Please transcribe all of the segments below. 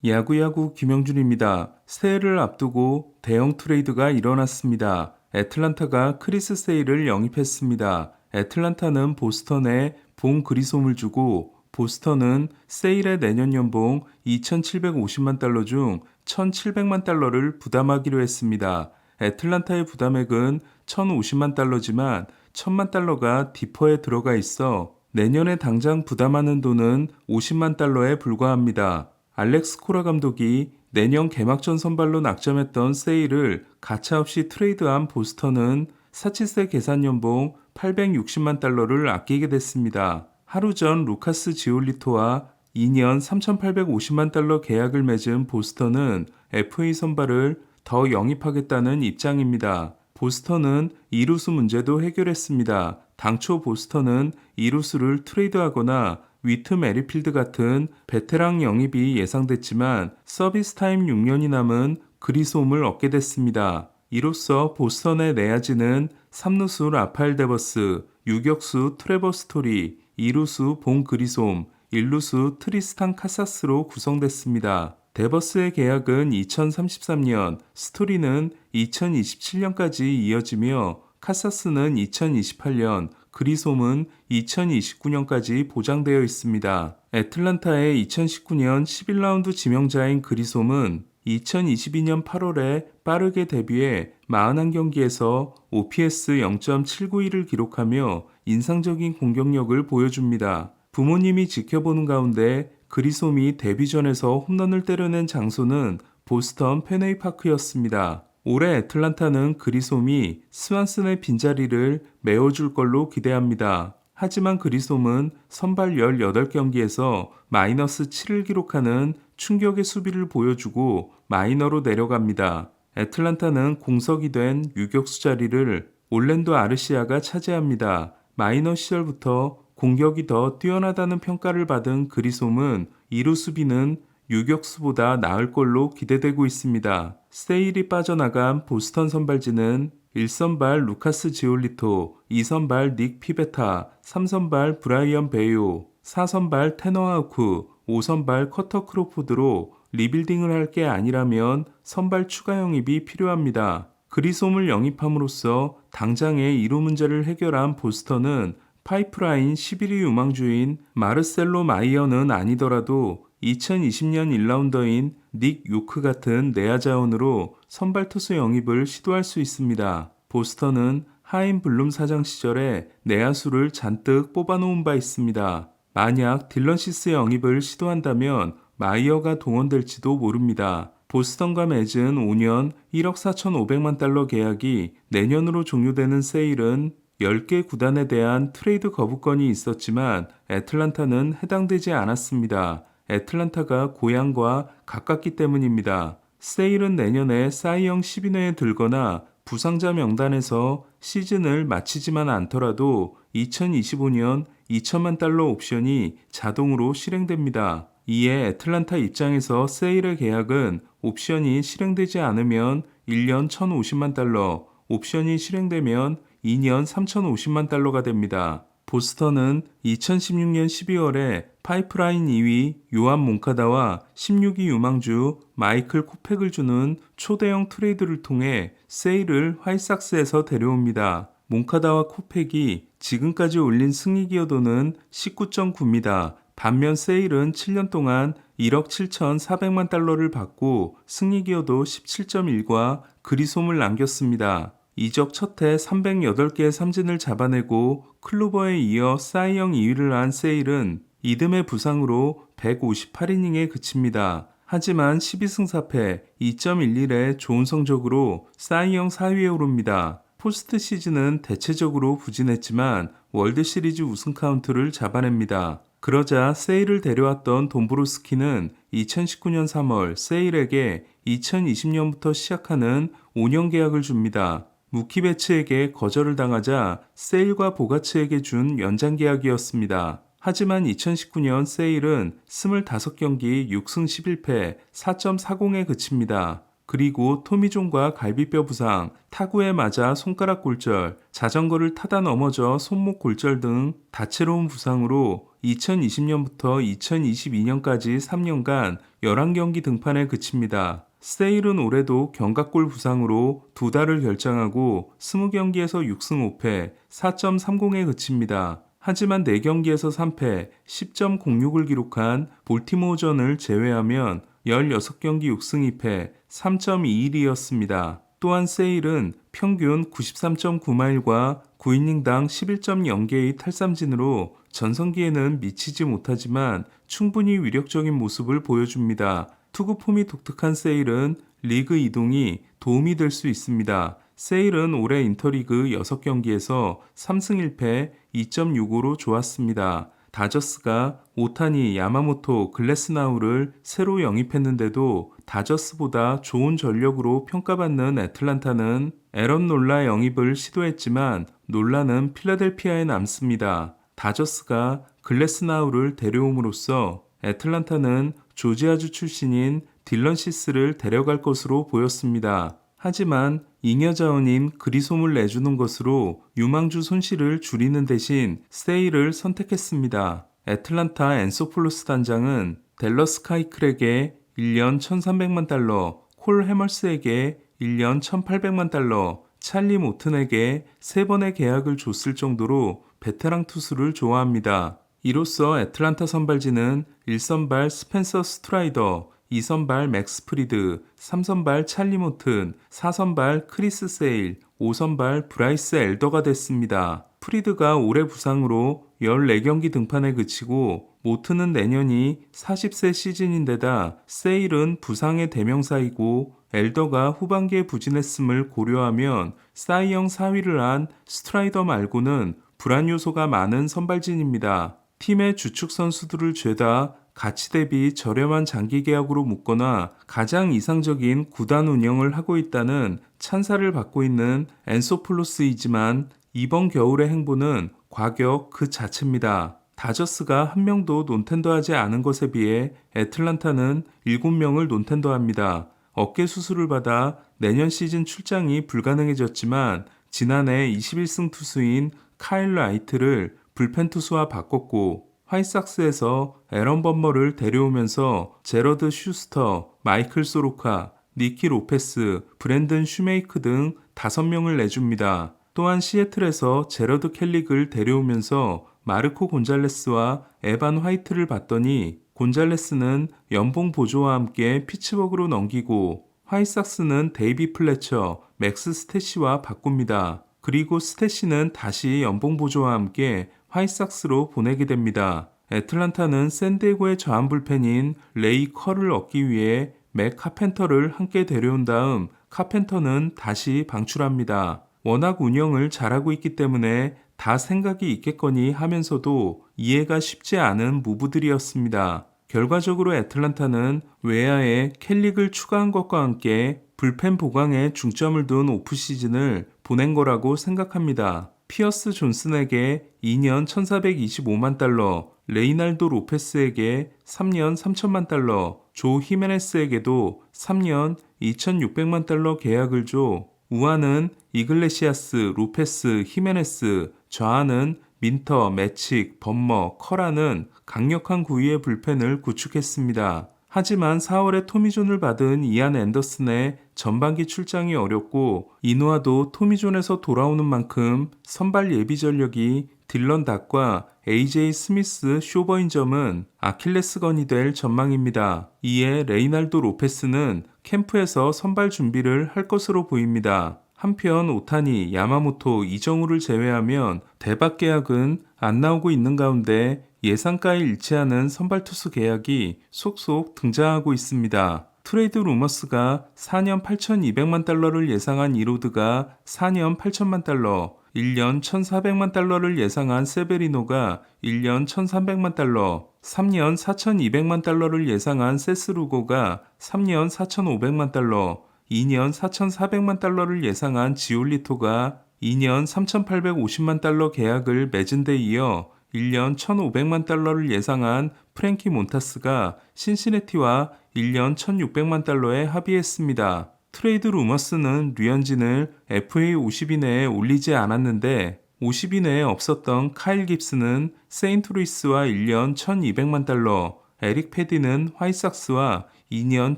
야구야구 김영준입니다. 새해를 앞두고 대형 트레이드가 일어났습니다. 애틀란타가 크리스 세일을 영입했습니다. 애틀란타는 보스턴에 본 그리솜을 주고 보스턴은 세일의 내년 연봉 2,750만 달러 중 1,700만 달러를 부담하기로 했습니다. 애틀란타의 부담액은 1,050만 달러지만 1,000만 달러가 디퍼에 들어가 있어 내년에 당장 부담하는 돈은 50만 달러에 불과합니다. 알렉스 코라 감독이 내년 개막전 선발로 낙점했던 세일을 가차없이 트레이드한 보스턴은 사치세 계산 연봉 860만 달러를 아끼게 됐습니다. 하루 전 루카스 지올리토와 2년 3,850만 달러 계약을 맺은 보스턴은 FA 선발을 더 영입하겠다는 입장입니다. 보스턴은 이루수 문제도 해결했습니다. 당초 보스턴은 이루수를 트레이드하거나 위트 메리필드 같은 베테랑 영입이 예상됐지만 서비스 타임 6년이 남은 그리솜을 얻게 됐습니다. 이로써 보스턴의 내야지는 3루수 라파엘 데버스, 유격수 트레버 스토리, 2루수 본 그리솜, 1루수 트리스탄 카사스로 구성됐습니다. 데버스의 계약은 2033년, 스토리는 2027년까지 이어지며 카사스는 2028년, 그리솜은 2029년까지 보장되어 있습니다. 애틀란타의 2019년 11라운드 지명자인 그리솜은 2022년 8월에 빠르게 데뷔해 41경기에서 OPS 0.791을 기록하며 인상적인 공격력을 보여줍니다. 부모님이 지켜보는 가운데 그리솜이 데뷔전에서 홈런을 때려낸 장소는 보스턴 페네이 파크였습니다. 올해 애틀란타는 그리솜이 스완슨의 빈자리를 메워줄 걸로 기대합니다. 하지만 그리솜은 선발 18경기에서 마이너스 7을 기록하는 충격의 수비를 보여주고 마이너로 내려갑니다. 애틀란타는 공석이 된 유격수 자리를 올랜도 아르시아가 차지합니다. 마이너 시절부터 공격이 더 뛰어나다는 평가를 받은 그리솜은 2루 수비는 유격수보다 나을 걸로 기대되고 있습니다. 세일이 빠져나간 보스턴 선발진은 1선발 루카스 지올리토, 2선발 닉 피베타, 3선발 브라이언 베요, 4선발 테너 하우크, 5선발 커터 크로포드로 리빌딩을 할 게 아니라면 선발 추가 영입이 필요합니다. 그리솜을 영입함으로써 당장의 이루 문제를 해결한 보스턴은 파이프라인 11위 유망주인 마르셀로 마이어는 아니더라도 2020년 1라운더인 닉 요크 같은 내야 자원으로 선발 투수 영입을 시도할 수 있습니다. 보스턴은 하임 블룸 사장 시절에 내야수를 잔뜩 뽑아놓은 바 있습니다. 만약 딜런 시스 영입을 시도한다면 마이어가 동원될지도 모릅니다. 보스턴과 맺은 5년 1억 4,500만 달러 계약이 내년으로 종료되는 세일은 10개 구단에 대한 트레이드 거부권이 있었지만 애틀란타는 해당되지 않았습니다. 애틀란타가 고향과 가깝기 때문입니다. 세일은 내년에 사이영 10인회에 들거나 부상자 명단에서 시즌을 마치지만 않더라도 2025년 2천만 달러 옵션이 자동으로 실행됩니다. 이에 애틀란타 입장에서 세일의 계약은 옵션이 실행되지 않으면 1년 1,050만 달러, 옵션이 실행되면 2년 3,050만 달러가 됩니다. 보스턴은 2016년 12월에 파이프라인 2위 요한 몬카다와 16위 유망주 마이클 코펙을 주는 초대형 트레이드를 통해 세일을 화이삭스에서 데려옵니다. 몬카다와 코펙이 지금까지 올린 승리 기여도는 19.9입니다. 반면 세일은 7년 동안 1억 7,400만 달러를 받고 승리 기여도 17.1과 그리솜을 남겼습니다. 이적 첫해 308개의 삼진을 잡아내고 클로버에 이어 사이영 2위를 한 세일은 이듬해 부상으로 158이닝에 그칩니다. 하지만 12승 4패 2.11의 좋은 성적으로 사이영 4위에 오릅니다. 포스트 시즌은 대체적으로 부진했지만 월드시리즈 우승 카운트를 잡아냅니다. 그러자 세일을 데려왔던 돈브로스키는 2019년 3월 세일에게 2020년부터 시작하는 5년 계약을 줍니다. 무키 베츠에게 거절을 당하자 세일과 보가츠에게 준 연장 계약이었습니다. 하지만 2019년 세일은 25경기 6승 11패 4.40에 그칩니다. 그리고 토미존과 갈비뼈 부상, 타구에 맞아 손가락 골절, 자전거를 타다 넘어져 손목 골절 등 다채로운 부상으로 2020년부터 2022년까지 3년간 11경기 등판에 그칩니다. 세일은 올해도 견갑골 부상으로 2달을 결장하고 20경기에서 6승 5패, 4.30에 그칩니다. 하지만 4경기에서 3패, 10.06을 기록한 볼티모어전을 제외하면 16경기 6승 2패, 3.21이었습니다. 또한 세일은 평균 93.9마일과 9이닝당 11.0개의 탈삼진으로 전성기에는 미치지 못하지만 충분히 위력적인 모습을 보여줍니다. 투구 폼이 독특한 세일은 리그 이동이 도움이 될 수 있습니다. 세일은 올해 인터리그 6경기에서 3승 1패 2.65로 좋았습니다. 다저스가 오타니, 야마모토, 글래스나우를 새로 영입했는데도 다저스보다 좋은 전력으로 평가받는 애틀란타는 에런 놀라 영입을 시도했지만 놀라는 필라델피아에 남습니다. 다저스가 글래스나우를 데려옴으로써 애틀란타는 조지아주 출신인 딜런 시스를 데려갈 것으로 보였습니다. 하지만 잉여 자원인 그리솜을 내주는 것으로 유망주 손실을 줄이는 대신 세일을 선택했습니다. 애틀란타 앤소폴로스 단장은 댈러스 카이클에게 1년 1,300만 달러, 콜 해멀스에게 1년 1,800만 달러, 찰리 모튼에게 3번의 계약을 줬을 정도로 베테랑 투수를 좋아합니다. 이로써 애틀란타 선발진은 1선발 스펜서 스트라이더, 2선발 맥스 프리드, 3선발 찰리 모튼, 4선발 크리스 세일, 5선발 브라이스 엘더가 됐습니다. 프리드가 올해 부상으로 14경기 등판에 그치고 모튼은 내년이 40세 시즌인데다 세일은 부상의 대명사이고 엘더가 후반기에 부진했음을 고려하면 사이영 4위를 한 스트라이더 말고는 불안 요소가 많은 선발진입니다. 팀의 주축 선수들을 죄다 가치 대비 저렴한 장기 계약으로 묶거나 가장 이상적인 구단 운영을 하고 있다는 찬사를 받고 있는 앤소폴로스이지만 이번 겨울의 행보는 과격 그 자체입니다. 다저스가 한 명도 논텐더하지 않은 것에 비해 애틀란타는 7명을 논텐더합니다. 어깨 수술을 받아 내년 시즌 출장이 불가능해졌지만 지난해 21승 투수인 카일 라이트를 불펜 투수와 바꿨고 화이삭스에서 에런 범머를 데려오면서 제러드 슈스터, 마이클 소로카, 니키 로페스, 브랜든 슈메이크 등 5명을 내줍니다. 또한 시애틀에서 제러드 켈릭을 데려오면서 마르코 곤잘레스와 에반 화이트를 봤더니 곤잘레스는 연봉 보조와 함께 피츠버그로 넘기고 화이삭스는 데이비 플래처, 맥스 스태시와 바꿉니다. 그리고 스태시는 다시 연봉 보조와 함께 화이삭스로 보내게 됩니다. 애틀란타는 샌디에고의 저한 불펜인 레이 컬을 얻기 위해 맥 카펜터를 함께 데려온 다음 카펜터는 다시 방출합니다. 워낙 운영을 잘하고 있기 때문에 다 생각이 있겠거니 하면서도 이해가 쉽지 않은 무브들이었습니다. 결과적으로 애틀란타는 외야에 켈릭을 추가한 것과 함께 불펜 보강에 중점을 둔 오프시즌을 보낸 거라고 생각합니다. 피어스 존슨에게 2년 1,425만 달러, 레이날도 로페스에게 3년 3천만 달러, 조 히메네스에게도 3년 2,600만 달러 계약을 줘 우아는 이글레시아스, 로페스, 히메네스, 좌아는 민터, 매칙, 범머, 커라는 강력한 구위의 불펜을 구축했습니다. 하지만 4월에 토미존을 받은 이안 앤더슨의 전반기 출장이 어렵고 이누아도 토미존에서 돌아오는 만큼 선발 예비 전력이 딜런 닥과 AJ 스미스 쇼버인 점은 아킬레스건이 될 전망입니다. 이에 레이날도 로페스는 캠프에서 선발 준비를 할 것으로 보입니다. 한편 오타니, 야마모토, 이정우를 제외하면 대박 계약은 안 나오고 있는 가운데 예상가에 일치하는 선발 투수 계약이 속속 등장하고 있습니다. 트레이드 루머스가 4년 8,200만 달러를 예상한 이로드가 4년 8천만 달러, 1년 1,400만 달러를 예상한 세베리노가 1년 1,300만 달러, 3년 4,200만 달러를 예상한 세스루고가 3년 4,500만 달러, 2년 4,400만 달러를 예상한 지올리토가 2년 3,850만 달러 계약을 맺은 데 이어 1년 1,500만 달러를 예상한 프랭키 몬타스가 신시내티와 1년 1,600만 달러에 합의했습니다. 트레이드 루머스는 류현진을 FA 50 이내에 올리지 않았는데 50 이내에 없었던 카일 깁스는 세인트루이스와 1년 1200만 달러, 에릭 패디는 화이삭스와 2년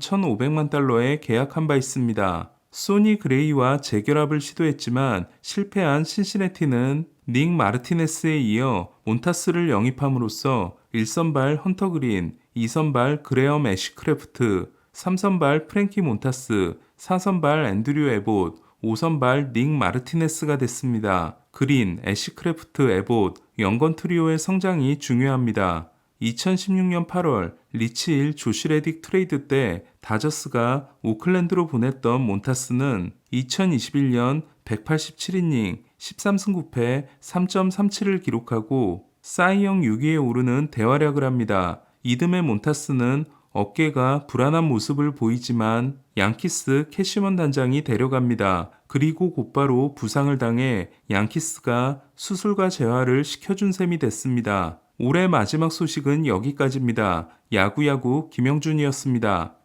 1500만 달러에 계약한 바 있습니다. 소니 그레이와 재결합을 시도했지만 실패한 신시내티는 닉 마르티네스에 이어 몬타스를 영입함으로써 1선발 헌터 그린, 2선발 그레엄 애쉬크래프트, 3선발 프랭키 몬타스, 4선발 앤드류 에봇, 5선발 닉 마르티네스가 됐습니다. 그린, 애쉬크래프트, 에봇, 연건 트리오의 성장이 중요합니다. 2016년 8월 리치 일 조시 레딕 트레이드 때 다저스가 오클랜드로 보냈던 몬타스는 2021년 187이닝 13승 9패 3.37을 기록하고 사이영 6위에 오르는 대활약을 합니다. 이듬해 몬타스는 어깨가 불안한 모습을 보이지만 양키스 캐시먼 단장이 데려갑니다. 그리고 곧바로 부상을 당해 양키스가 수술과 재활을 시켜준 셈이 됐습니다. 올해 마지막 소식은 여기까지입니다. 야구야구 김영준이었습니다.